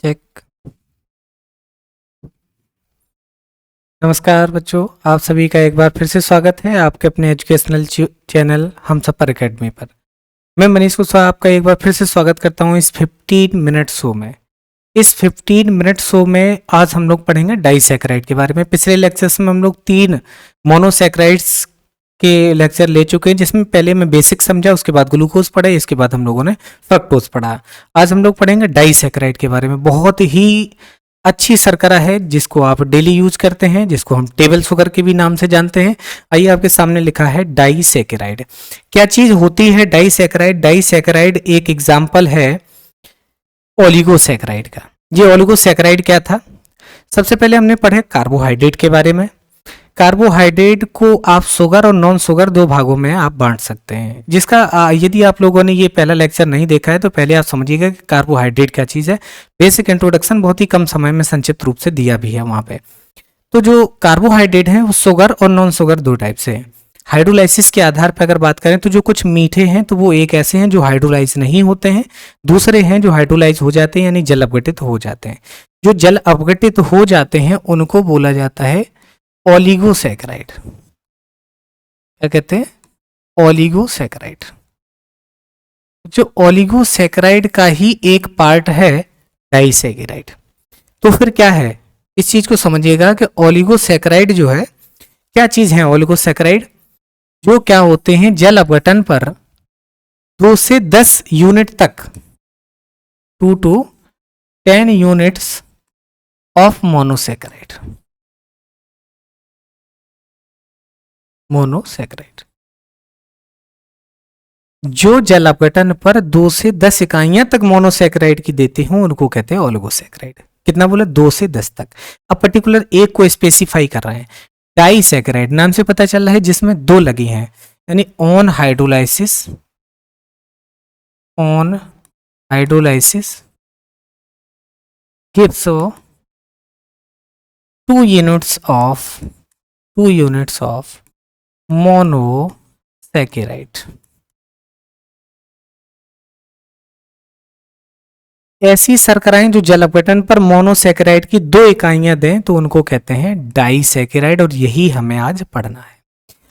Check. नमस्कार बच्चों, आप सभी का एक बार फिर से स्वागत है आपके अपने एजुकेशनल चैनल हमसफर एकेडमी पर। मैं मनीष कुशवाहा आपका एक बार फिर से स्वागत करता हूं इस 15 मिनट शो में। इस 15 मिनट शो में आज हम लोग पढ़ेंगे डाइसैकेराइड के बारे में। पिछले लेक्चर्स में हम लोग 3 मोनोसैकेराइड्स के लेक्चर ले चुके हैं, जिसमें पहले मैं बेसिक समझा, उसके बाद ग्लूकोज पढ़ा, इसके बाद हम लोगों ने फ्रक्टोज पढ़ा। आज हम लोग पढ़ेंगे डाइसैकेराइड के बारे में। बहुत ही अच्छी शर्करा है जिसको आप डेली यूज करते हैं, जिसको हम टेबल शुगर के भी नाम से जानते हैं। आइए, आपके सामने लिखा है डाइसैकेराइड। क्या चीज होती है डाइसैकेराइड? डाइसैकेराइड एक एग्जाम्पल है ओलिगोसैकेराइड का। ये ओलिगोसैकेराइड क्या था? सबसे पहले हमने पढ़े कार्बोहाइड्रेट के बारे में। कार्बोहाइड्रेट को आप शुगर और नॉन शुगर 2 भागों में आप बांट सकते हैं, जिसका यदि आप लोगों ने ये पहला लेक्चर नहीं देखा है तो पहले आप समझिएगा कि कार्बोहाइड्रेट क्या चीज़ है। बेसिक इंट्रोडक्शन बहुत ही कम समय में संक्षिप्त रूप से दिया भी है वहाँ पे। तो जो कार्बोहाइड्रेट है वो शुगर और नॉन शुगर 2 टाइप से है। हाइड्रोलाइसिस के आधार पर अगर बात करें तो जो कुछ मीठे हैं तो वो एक ऐसे हैं जो हाइड्रोलाइज नहीं होते हैं, दूसरे हैं जो हाइड्रोलाइज हो जाते हैं, यानी जल अपघटित हो जाते हैं। जो जल अपघटित हो जाते हैं उनको बोला जाता है ओलिगोसैकेराइड। क्या कहते हैं? ओलिगोसैकेराइड। जो ओलिगोसैकेराइड का ही एक पार्ट है डाइसैकेराइड। तो फिर क्या है, इस चीज को समझिएगा कि ओलिगोसैकेराइड जो है क्या चीज है। ओलिगोसैकेराइड जो क्या होते हैं, जल अपघटन पर 2 से 10 यूनिट तक, 2 to 10 units of monosaccharide. Monosaccharide जो जल अपघटन पर 2 से 10 इकाइयां तक मोनोसैकेराइड की देते हैं उनको कहते हैं ओलिगोसैकेराइड। कितना बोले? 2 से 10 तक। अब पर्टिकुलर एक को स्पेसिफाई कर रहे हैं। डाइसैकेराइड नाम से पता चल रहा है जिसमें 2 लगी हैं, यानी on hydrolysis gives 2 units of monosaccharide. ऐसी शर्कराएं जो जल अपघटन पर मोनोसैकेराइड की 2 इकाइयां दें तो उनको कहते हैं डाइसैकेराइड, और यही हमें आज पढ़ना है।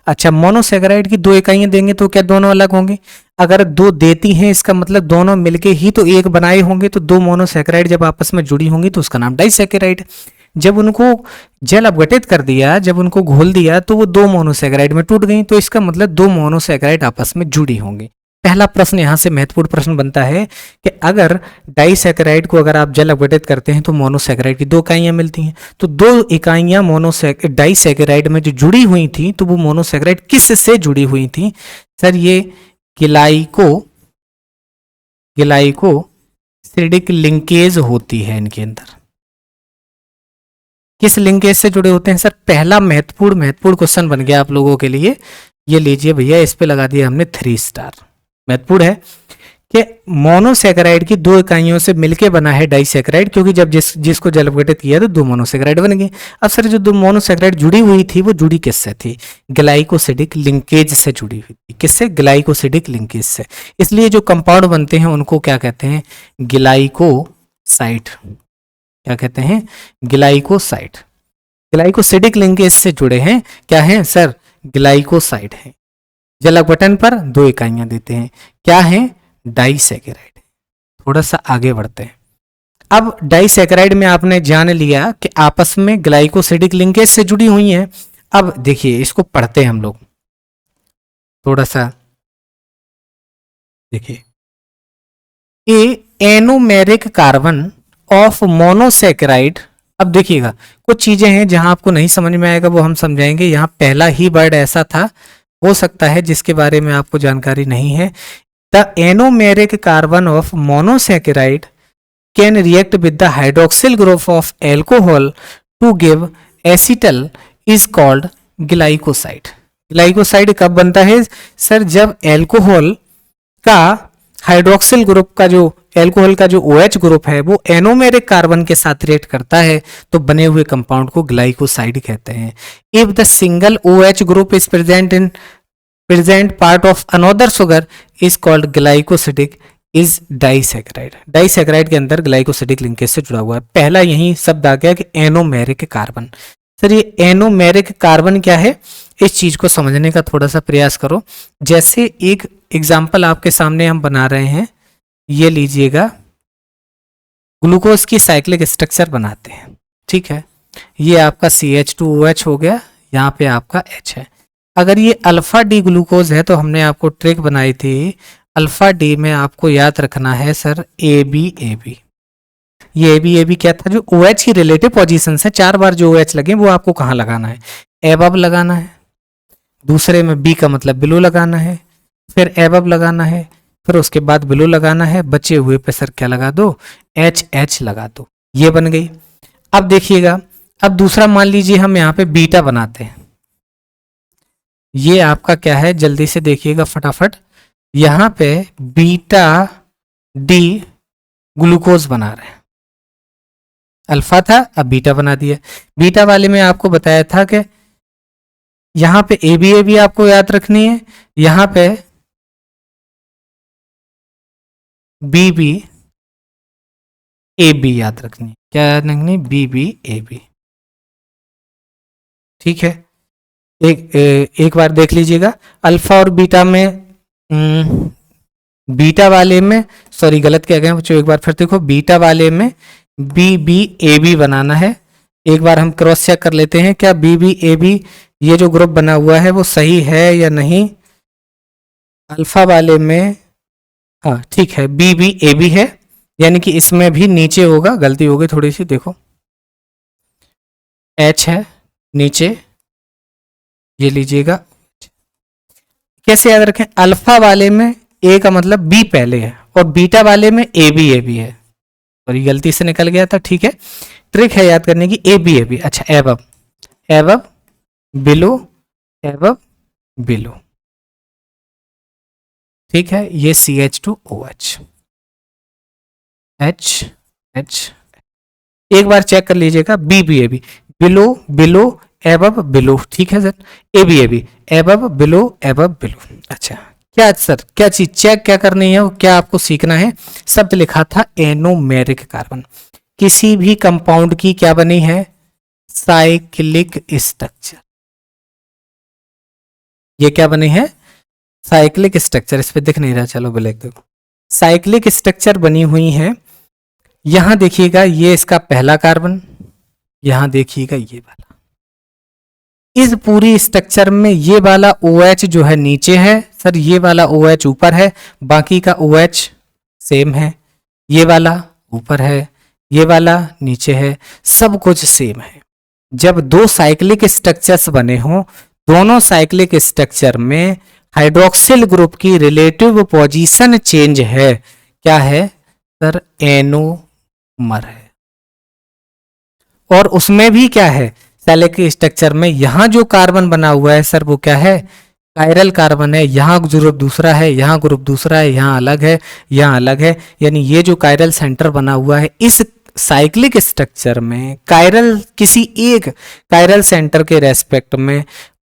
अच्छा, मोनोसैकेराइड की 2 इकाइयां देंगे तो क्या दोनों अलग होंगे? अगर 2 देती हैं इसका मतलब दोनों मिलके ही तो एक बनाए होंगे। तो 2 मोनोसैकेराइड जब आपस में जुड़ी होंगी तो उसका नाम डाइसैकेराइड। जब उनको जल अपघटित कर दिया, जब उनको घोल दिया तो वो 2 मोनोसैकेराइड में टूट गई, तो इसका मतलब 2 मोनोसैकेराइड आपस में जुड़ी होंगी। पहला प्रश्न यहां से महत्वपूर्ण प्रश्न बनता है कि अगर डाइसैकेराइड को अगर आप जल अपघटित करते हैं तो मोनोसैकेराइड की 2 इकाइयां मिलती हैं, तो 2 इकाइयां डाइसैकेराइड में जो जुड़ी हुई थी तो वो मोनोसैकेराइड किस से जुड़ी हुई थी? सर, ये ग्लाइकोसिडिक लिंकेज होती है इनके अंदर। किस लिंकेज से जुड़े होते हैं सर? पहला महत्वपूर्ण क्वेश्चन बन गया आप लोगों के लिए। ये लीजिए भैया, इस पे लगा दिया हमने 3 स्टार। महत्वपूर्ण है कि मोनोसैकेराइड की 2 इकाइयों से मिलके बना है डाइसैकेराइड, क्योंकि जब जिसको जल अपघटित किया तो 2 मोनोसैकेराइड बन गए। अब सर, जो 2 मोनोसैकेराइड जुड़ी हुई थी वो जुड़ी किससे थी? ग्लाइकोसिडिक लिंकेज से जुड़ी हुई थी। किससे? ग्लाइकोसिडिक लिंकेज से। इसलिए जो कंपाउंड बनते हैं उनको क्या कहते हैं? ग्लाइकोसाइड। क्या कहते हैं? ग्लाइकोसाइड। ग्लाइकोसिडिक लिंकेज से जुड़े हैं, क्या है सर? ग्लाइकोसाइड है। जल अपघटन पर 2 इकाइयां देते हैं, क्या है? डाइसैकेराइड। थोड़ा सा आगे बढ़ते हैं। अब डाइसैकेराइड में आपने जान लिया कि आपस में ग्लाइकोसिडिक लिंकेज से जुड़ी हुई हैं। अब देखिए, इसको पढ़ते हैं हम लोग थोड़ा सा। देखिए, ए एनोमेरिक कार्बन ऑफ मोनोसैकेराइड। अब देखिएगा, कुछ चीजें हैं जहां आपको नहीं समझ में आएगा, वो हम समझाएंगे। यहां पहला ही वर्ड ऐसा था, हो सकता है जिसके बारे में आपको जानकारी नहीं है। The anomeric carbon of monosaccharide can react with the hydroxyl group of alcohol to give acetal is called glycoside. Glycoside कब बनता है सर? जब एल्कोहल का हाइड्रोक्सिल ग्रुप का जो एल्कोहल का जो OH ग्रुप है वो एनोमेरिक कार्बन के साथ रिएक्ट करता है तो बने हुए कंपाउंड को ग्लाइकोसाइड कहते हैं। If the single OH group is present part of another sugar is called glycosidic is disaccharide. Disaccharide के अंदर ग्लाइकोसिडिक लिंकेज से जुड़ा हुआ है। पहला यही शब्द आ गया कि एनोमेरिक कार्बन। सर ये एनोमेरिक कार्बन क्या है, इस चीज को समझने का थोड़ा सा प्रयास करो। जैसे एक एग्जाम्पल आपके सामने हम बना रहे हैं, ये लीजिएगा, ग्लूकोज की साइक्लिक स्ट्रक्चर बनाते हैं, ठीक है। ये आपका CH2OH हो गया, यहाँ पे आपका H है। अगर ये अल्फा डी ग्लूकोज है तो हमने आपको ट्रिक बनाई थी, अल्फा डी में आपको याद रखना है सर AB। ये AB क्या था, जो OH की रिलेटिव पोजीशन है, 4 बार जो OH लगे वो आपको कहाँ लगाना है, एबव लगाना है। दूसरे में B का मतलब बिलो लगाना है, फिर एबव लगाना है, फिर उसके बाद बिलो लगाना है। बचे हुए पे सर क्या लगा दो, HH लगा दो। ये बन गई। अब देखिएगा, अब दूसरा मान लीजिए हम यहाँ पे बीटा बनाते हैं। ये आपका क्या है, जल्दी से देखिएगा फटाफट। यहाँ पे बीटा डी ग्लूकोज बना रहे हैं। अल्फा था, अब बीटा बना दिया। बीटा वाले में आपको बताया था कि यहाँ पे AB आपको याद रखनी है, यहाँ पे BB AB याद रखनी है। क्या याद रखनी, BB AB, ठीक है। एक बार देख लीजिएगा, अल्फा और बीटा में, बीटा वाले में, सॉरी गलत कह गए बच्चों, एक बार फिर देखो, बीटा वाले में BBAB बनाना है। एक बार हम क्रॉस चेक कर लेते हैं, क्या BBAB ये जो ग्रुप बना हुआ है वो सही है या नहीं। अल्फा वाले में हाँ ठीक है, BBAB है, यानी कि इसमें भी नीचे होगा, गलती हो गई थोड़ी सी, देखो H है नीचे, ये लीजिएगा। कैसे याद रखें, अल्फा वाले में A का मतलब B पहले है और बीटा वाले में AB है, और ये गलती से निकल गया था, ठीक है। ट्रिक है याद करने की, AB। अच्छा, एबव बिलो, एबव बिलो, ठीक है। ये CH2OH, H। एक बार चेक कर लीजिएगा, BBAB, below below above below, ठीक है sir. AB above below above below. अच्छा, क्या सर, क्या चीज चेक क्या करनी है, क्या आपको सीखना है। शब्द लिखा था एनोमेरिक कार्बन। किसी भी कंपाउंड की क्या बनी है, साइक्लिक स्ट्रक्चर। ये क्या बनी है, साइक्लिक स्ट्रक्चर। इस पे दिख नहीं रहा, चलो ब्लैक देखो, साइक्लिक स्ट्रक्चर बनी हुई है। यहां देखिएगा, ये इसका पहला कार्बन, यहां देखिएगा ये वाला। इस पूरी स्ट्रक्चर में ये वाला OH जो है नीचे है सर, ये वाला OH ऊपर है, बाकी का OH सेम है। ये वाला ऊपर है, ये वाला नीचे है, सब कुछ सेम है। जब दो साइक्लिक स्ट्रक्चर्स बने हों, दोनों साइक्लिक स्ट्रक्चर में हाइड्रोक्सिल ग्रुप की रिलेटिव पोजीशन चेंज है, क्या है सर, एनोमर है। और उसमें भी क्या है, साइक्लिक स्ट्रक्चर में यहां जो कार्बन बना हुआ है सर, वो क्या है, कायरल कार्बन है। यहाँ ग्रुप दूसरा है, यहाँ ग्रुप दूसरा है, यहाँ अलग है, यहाँ अलग है। यानी ये जो कायरल सेंटर बना हुआ है, इस साइक्लिक स्ट्रक्चर में कायरल, किसी एक कायरल सेंटर के रेस्पेक्ट में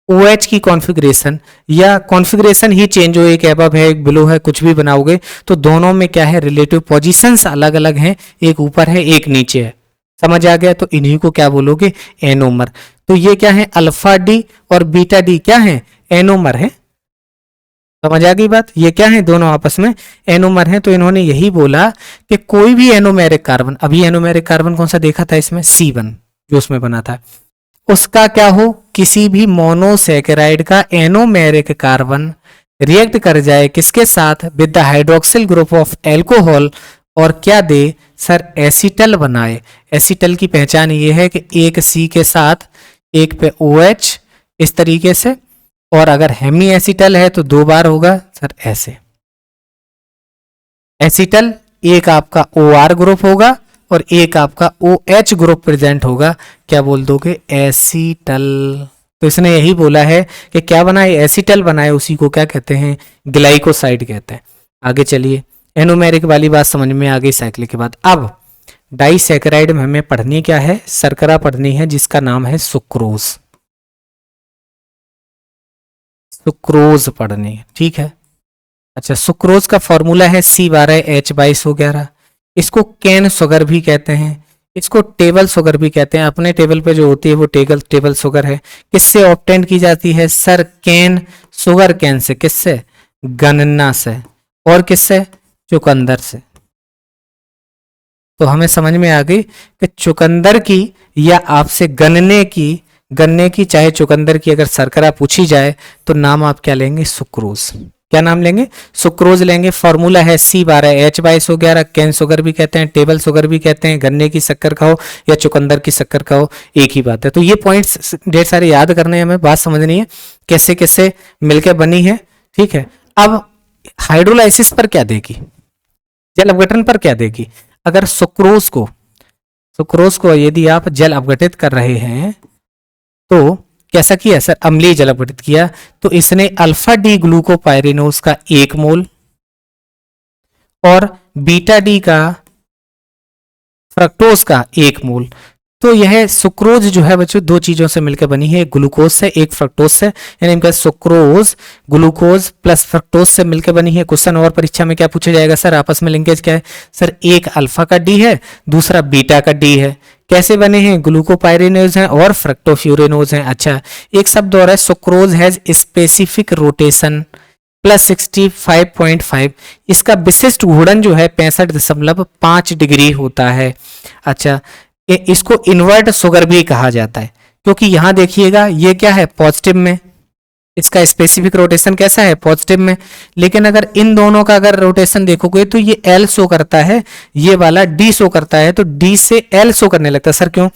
OH की कॉन्फ़िगरेशन या कॉन्फ़िगरेशन ही चेंज हो, एक एबव है एक बिलो है, कुछ भी बनाओगे तो दोनों में क्या है, रिलेटिव पोजीशंस अलग अलग हैं, एक ऊपर है एक नीचे है। समझ आ गया, तो इन्हीं को क्या बोलोगे, एनोमर। तो ये क्या है, अल्फा डी और बीटा डी क्या है, एनोमर है। समझ आ गई बात, ये क्या है, दोनों आपस में एनोमर हैं। तो इन्होंने यही बोला कि कोई भी एनोमेरिक कार्बन, अभी एनोमेरिक कार्बन कौन सा देखा था इसमें, C1 जो उसमें बना था, उसका क्या हो, किसी भी मोनोसैकेराइड का एनोमेरिक कार्बन रिएक्ट कर जाए किसके साथ, with the hydroxyl group of alcohol, और क्या दे सर, एसिटल बनाए। एसिटल की पहचान ये है कि एक C के साथ एक पे OH इस तरीके से, और अगर हेमी एसिटल है तो 2 बार होगा सर ऐसे। एसिटल एक आपका OR ग्रुप होगा और एक आपका OH ग्रुप प्रेजेंट होगा, क्या बोल दोगे, एसिटल। तो इसने यही बोला है कि क्या बनाए, एसिटल बनाए, उसी को क्या कहते हैं, ग्लाइकोसाइड कहते हैं। आगे चलिए, एनोमेरिक वाली बात समझ में आ गई साइक्लिक के बाद। अब डाइसैकेराइड में हमें पढ़नी क्या है, शर्करा पढ़नी है जिसका नाम है सुक्रोज। सुक्रोज पढ़नी है, ठीक है। अच्छा, सुक्रोज का फॉर्मूला है C12H2211। इसको कैन शुगर भी कहते हैं, इसको टेबल शुगर भी कहते हैं। अपने टेबल पे जो होती है वो टेबल शुगर है। किससे ऑब्टेन की जाती है sir? Cane sugar can say. किससे? गन्ना से। और किससे? चुकंदर से। तो हमें समझ में आ गई कि चुकंदर की या आपसे गन्ने की चाहे चुकंदर की अगर शर्करा पूछी जाए तो नाम आप क्या लेंगे? सुक्रोज। क्या नाम लेंगे? सुक्रोज लेंगे। फॉर्मूला है C12H2211। कैन शुगर भी कहते हैं, टेबल शुगर भी कहते हैं। गन्ने की शक्कर खाओ या चुकंदर की शक्कर खाओ, एक ही बात है। तो ये पॉइंट्स ढेर सारे याद करने हैं, हमें बात समझनी है कैसे कैसे मिलकर बनी है। ठीक है, अब हाइड्रोलाइसिस पर क्या देगी, जल अपघटन पर क्या देगी? अगर सुक्रोज को यदि आप जल अपघटित कर रहे हैं तो कैसा किया सर? अम्लीय जल अपघटित किया तो इसने अल्फा डी ग्लूकोपाइरिनोज का 1 मोल और बीटा डी का फ्रक्टोज का 1 मोल। तो यह सुक्रोज जो है बच्चों दो चीजों से मिलकर बनी है, एक ग्लूकोज से एक फ्रक्टोज से, यानी इनका सुक्रोज ग्लूकोज प्लस फ्रक्टोज से मिलकर बनी है। क्वेश्चन और परीक्षा में क्या पूछा जाएगा सर? आपस में लिंकेज क्या है सर? एक अल्फा का डी है, दूसरा बीटा का डी है। कैसे बने हैं? ग्लूकोपाइरिनोज हैं और फ्रक्टोफ्यूरेनोज हैं। अच्छा, एक शब्द और है, सुक्रोज हैज स्पेसिफिक रोटेशन +65.5। इसका विशिष्ट घूर्णन जो है 65.5 डिग्री होता है। अच्छा, इसको इन्वर्ट शुगर भी कहा जाता है, क्योंकि यहां देखिएगा ये क्या है? पॉजिटिव में। इसका स्पेसिफिक रोटेशन कैसा है? पॉजिटिव में। लेकिन अगर इन दोनों का अगर रोटेशन देखोगे तो ये L शो करता है, ये वाला D शो करता है, तो D से L शो करने लगता है। सर क्यों?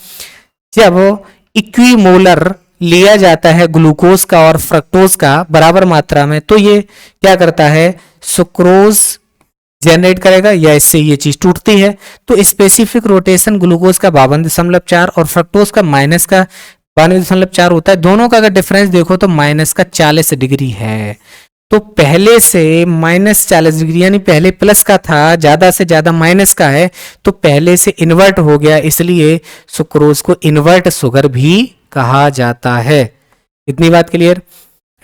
जब इक्विमोलर लिया जाता है ग्लूकोज का और फ्रक्टोज का बराबर मात्रा में, तो ये क्या करता है? सुक्रोज जनरेट करेगा या इससे ये चीज टूटती है। तो स्पेसिफिक रोटेशन ग्लूकोज का 52.4 और फ्रक्टोज का -92.4 होता है। दोनों का अगर डिफरेंस देखो तो -40 डिग्री है। तो पहले से -40 डिग्री, यानी पहले प्लस का था, ज्यादा से ज्यादा माइनस का है, तो पहले से इन्वर्ट हो गया, इसलिए सुक्रोज को इन्वर्ट शुगर भी कहा जाता है। इतनी बात क्लियर?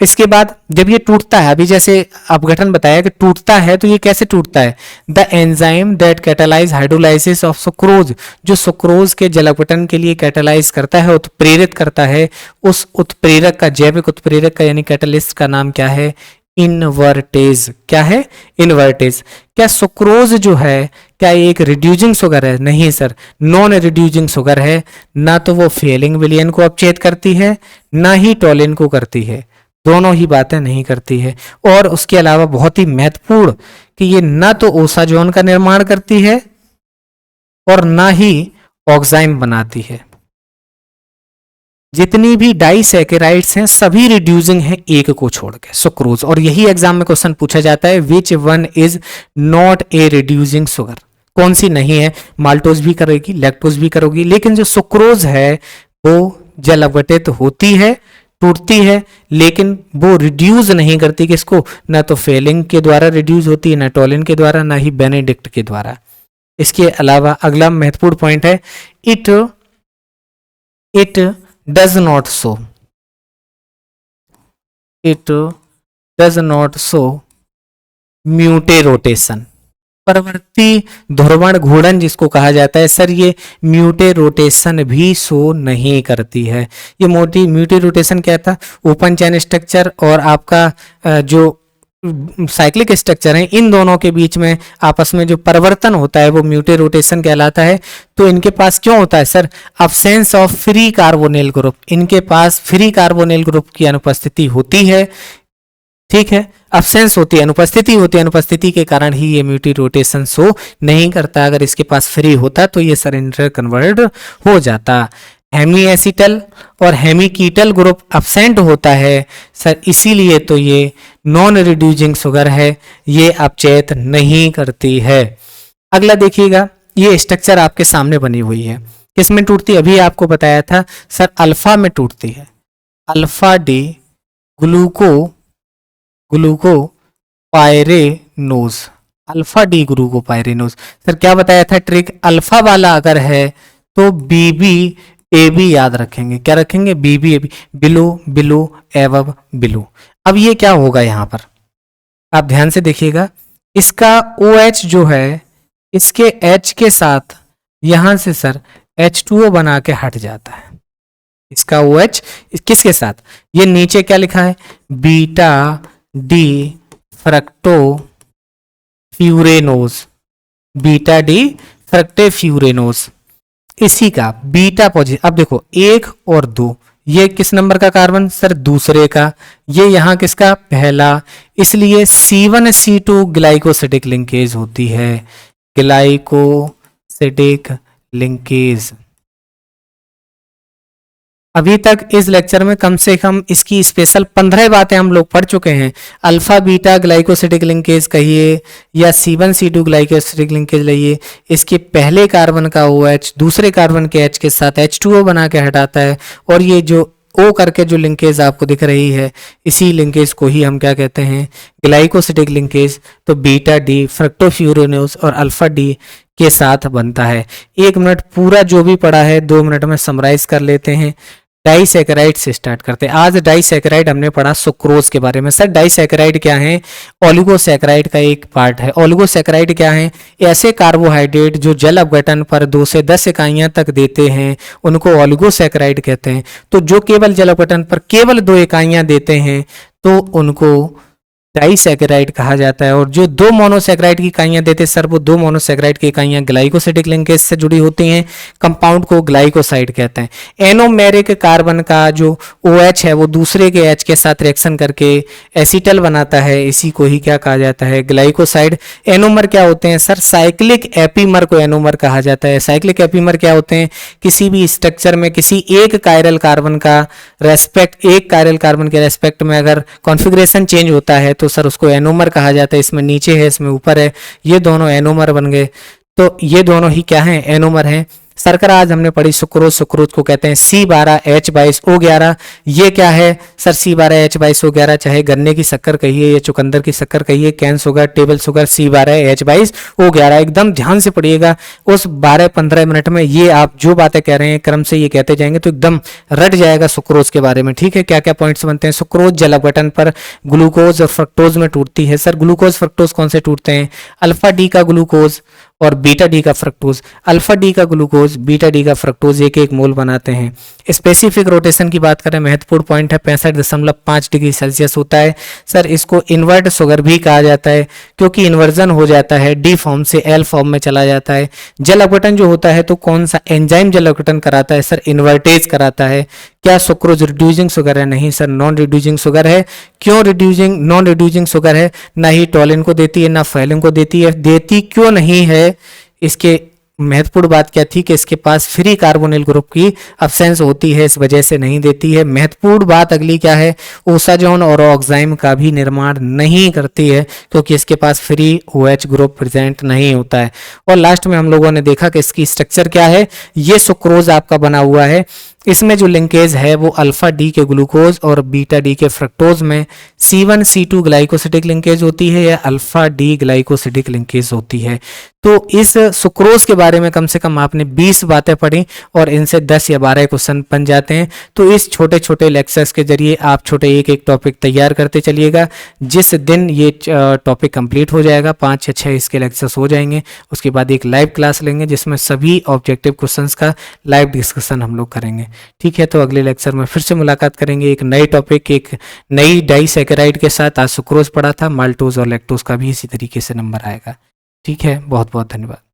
इसके बाद जब ये टूटता है, अभी जैसे अपघटन बताया कि टूटता है, तो ये कैसे टूटता है? The enzyme that catalyse hydrolysis of sucrose, जो सुक्रोज के जल अपघटन के लिए कैटालाइज करता है, उत्प्रेरित करता है, उस उत्प्रेरक का, जैविक उत्प्रेरक का यानी कैटलिस्ट का नाम क्या है? इनवर्टेज। क्या है? इनवर्टेज। क्या सुक्रोज जो है क्या एक रिड्यूसिंग शुगर है? नहीं सर, नॉन रिड्यूसिंग शुगर है। ना तो वो फेलिंग विलयन को अपचेत करती है, ना ही टॉलिन को करती है, दोनों ही बातें नहीं करती है। और उसके अलावा बहुत ही महत्वपूर्ण कि ये ना तो ओसाजोन का निर्माण करती है और ना ही ऑक्साइम बनाती है। जितनी भी डाइसैकेराइड्स हैं सभी रिड्यूसिंग हैं एक को छोड़ के, सुक्रोज। और यही एग्जाम में क्वेश्चन पूछा जाता है, which one is not a reducing sugar? कौन सी नहीं है? माल्टोज भी करेगी, लैक्टोज भी करोगी, लेकिन जो सुक्रोज है वो जल अपघटित होती है, टूटती है, लेकिन वो रिड्यूस नहीं करती। किसको? ना तो फेलिंग के द्वारा रिड्यूस होती है, ना टॉलिन के द्वारा, ना ही बेनेडिक्ट के द्वारा। इसके अलावा अगला महत्वपूर्ण पॉइंट है, it does not show, it does not show mutarotation, परवर्ती ध्रुवण घूर्णन जिसको कहा जाता है। सर ये म्यूटेरोटेशन भी शो नहीं करती है। ये म्यूटेरोटेशन क्या था? ओपन चेन स्ट्रक्चर और आपका जो साइक्लिक स्ट्रक्चर है, इन दोनों के बीच में आपस में जो परिवर्तन होता है वो म्यूटेरोटेशन कहलाता है। तो इनके पास क्यों होता है sir? Absence of free carbonyl group, इनके पास फ्री कार्बोनिल ग्रुप की अनुपस्थिति होती है। ठीक है, अब्सेंस होती है, अनुपस्थिति होती है, अनुपस्थिति के कारण ही ये म्यूटेरोटेशन शो नहीं करता। अगर इसके पास फ्री होता तो ये सरेंडर कन्वर्ट हो जाता। हेमी एसिटल और हेमीकीटल ग्रुप अब्सेंट होता है सर, इसीलिए तो ये नॉन रिड्यूसिंग शुगर है, ये अपचेत नहीं करती है। अगला देखिएगा, ये स्ट्रक्चर आपके सामने बनी हुई है, किसमें टूटती है? अभी आपको बताया था सर, अल्फा में टूटती है। Alpha D glucopyranose, alpha D glucopyranose. Sir क्या बताया था ट्रिक? अल्फा वाला अगर है तो बीबी एबी याद रखेंगे। क्या रखेंगे? BB AB, below below above below. अब ये क्या होगा यहां पर? आप ध्यान से देखिएगा, इसका OH जो है इसके H के साथ यहां से सर H2O बना के हट जाता है। इसका OH किसके साथ, ये नीचे क्या लिखा है, beta D fructofuranose, beta D fructofuranose, इसी का बीटा पॉजिटिव। अब देखो 1 और 2, ये किस नंबर का कार्बन सर, दूसरे का, ये यहां किसका, पहला, इसलिए C1H2 ग्लाइकोसिडिक लिंकेज होती है, ग्लाइकोसिडिक लिंकेज। अभी तक इस लेक्चर में कम से कम इसकी स्पेशल 15 बातें हम लोग पढ़ चुके हैं। अल्फा बीटा ग्लाइकोसिडिक लिंकेज कहिए या C1C2 ग्लाइकोसिडिक लिंकेज लइए, इसके पहले कार्बन का OH दूसरे कार्बन के H के साथ H2O बना के हटाता है, और ये जो O करके जो लिंकेज आपको दिख रही है, इसी लिंकेज को ही हम क्या कहते हैं, ग्लाइकोसिडिक लिंकेज। तो बीटा डी फ्रक्टोफ्यूरेनोज और अल्फा डी के साथ बनता है। 1 मिनट पूरा जो भी पढ़ा है 2 मिनट में समराइज कर लेते हैं। डाइसैकेराइड से स्टार्ट करते हैं। आज डाइसैकेराइड हमने पढ़ा सुक्रोज के बारे में। सर डाइसैकेराइड क्या है, ओलिगोसैकेराइड का एक पार्ट है। ओलिगोसैकेराइड क्या है, ऐसे कार्बोहाइड्रेट जो जल अपघटन पर 2 से 10 इकाइयां तक देते हैं उनको ओलिगोसैकेराइड कहते हैं। तो जो केवल जल अपघटन पर केवल 2 इकाइयां देते हैं तो उनको डाइसैकेराइड कहा जाता है। और जो 2 मोनोसैकेराइड की इकाइयां देते हैं सर, वो 2 मोनोसैकेराइड की इकाइयां ग्लाइकोसिडिक लिंकेज से जुड़ी होती हैं, कंपाउंड को ग्लाइकोसाइड कहते हैं। एनोमेरिक कार्बन का जो OH है वो दूसरे के H के साथ रिएक्शन करके एसिटल बनाता है, इसी को ही क्या कहा जाता है, ग्लाइकोसाइड। एनोमर क्या होते हैं सर, साइक्लिक एपीमर को एनोमर कहा जाता है। साइक्लिक एपीमर क्या होते हैं, किसी भी स्ट्रक्चर में किसी एक कायरल कार्बन का एक कायरल कार्बन के रेस्पेक्ट में अगर कॉन्फ़िगरेशन चेंज होता है तो सर उसको एनोमर कहा जाता है। इसमें नीचे है, इसमें ऊपर है, ये दोनों एनोमर बन गए। तो ये दोनों ही क्या हैं, एनोमर हैं। शर्करा आज हमने पढ़ी सुक्रोज, सुक्रोज को कहते हैं C12H22O11। ये क्या है सर, C12H22O11, चाहे गन्ने की शक्कर कहिए या चुकंदर की शक्कर कहिए, cane sugar, table sugar, C12H22O11। एकदम ध्यान से पढ़िएगा, उस 12-15 मिनट में ये आप जो बातें कह रहे हैं क्रम से ये कहते जाएंगे तो एकदम रट जाएगा सुक्रोज के बारे में। ठीक है, क्या क्या पॉइंट्स बनते हैं। सुक्रोज जल अपघटन पर ग्लूकोज और फ्रक्टोज में टूटती है। सर ग्लूकोज फ्रक्टोज कौन से टूटते हैं, अल्फा डी का ग्लूकोज और बीटा डी का फ्रक्टोज। अल्फा डी का ग्लूकोज, बीटा डी का फ्रक्टोज 1-1 मोल बनाते हैं। स्पेसिफिक रोटेशन की बात करें, महत्वपूर्ण पॉइंट है, 65.5 डिग्री सेल्सियस होता है। सर इसको इन्वर्ट शुगर भी कहा जाता है क्योंकि इन्वर्जन हो जाता है, डी फॉर्म से एल फॉर्म में चला जाता है। जल अपघटन जो होता है तो कौन सा एंजाइम जल अपघटन कराता है सर, इन्वर्टेज कराता है। क्या सुक्रोज रिड्यूसिंग शुगर है, नहीं सर नॉन रिड्यूसिंग शुगर है। क्यों रिड्यूसिंग, नॉन रिड्यूसिंग शुगर है, ना ही टॉलिन को देती है ना फाइलिन को देती है। देती क्यों नहीं है, इसके महत्वपूर्ण बात क्या थी कि इसके पास फ्री कार्बोनिल ग्रुप की अब्सेंस होती है, इस वजह से नहीं देती है। महत्वपूर्ण बात अगली क्या है, ओसाजोन और ऑक्साइम का भी निर्माण नहीं करती है क्योंकि इसके पास फ्री OH ग्रुप प्रेजेंट नहीं होता है। और लास्ट में हम लोगों ने देखा कि इसकी स्ट्रक्चर क्या है, ये सुक्रोज आपका बना हुआ है। इसमें जो लिंकेज है वो अल्फा डी के ग्लूकोज और बीटा डी के फ्रक्टोज में C1C2 ग्लाइकोसिडिक लिंकेज होती है या अल्फा डी ग्लाइकोसिडिक लिंकेज होती है। तो इस सुक्रोज के बारे में कम से कम आपने 20 बातें पढ़ी और इनसे 10 या 12 क्वेश्चन बन जाते हैं। तो इस छोटे छोटे लेक्चर्स के जरिए आप छोटे एक टॉपिक तैयार करते चलिएगा। जिस दिन ये टॉपिक कंप्लीट हो जाएगा, 5 या 6 इसके लेक्चर्स हो जाएंगे, उसके बाद एक लाइव क्लास लेंगे जिसमें सभी ऑब्जेक्टिव क्वेश्चंस का लाइव डिस्कशन हम लोग करेंगे। ठीक है, तो अगले लेक्चर में फिर से मुलाकात करेंगे एक नए टॉपिक, एक नई डाइसैकेराइड के साथ। आज सुक्रोज पढ़ा था, माल्टोज और लैक्टोज का भी इसी तरीके से नंबर आएगा। ठीक है, बहुत बहुत धन्यवाद।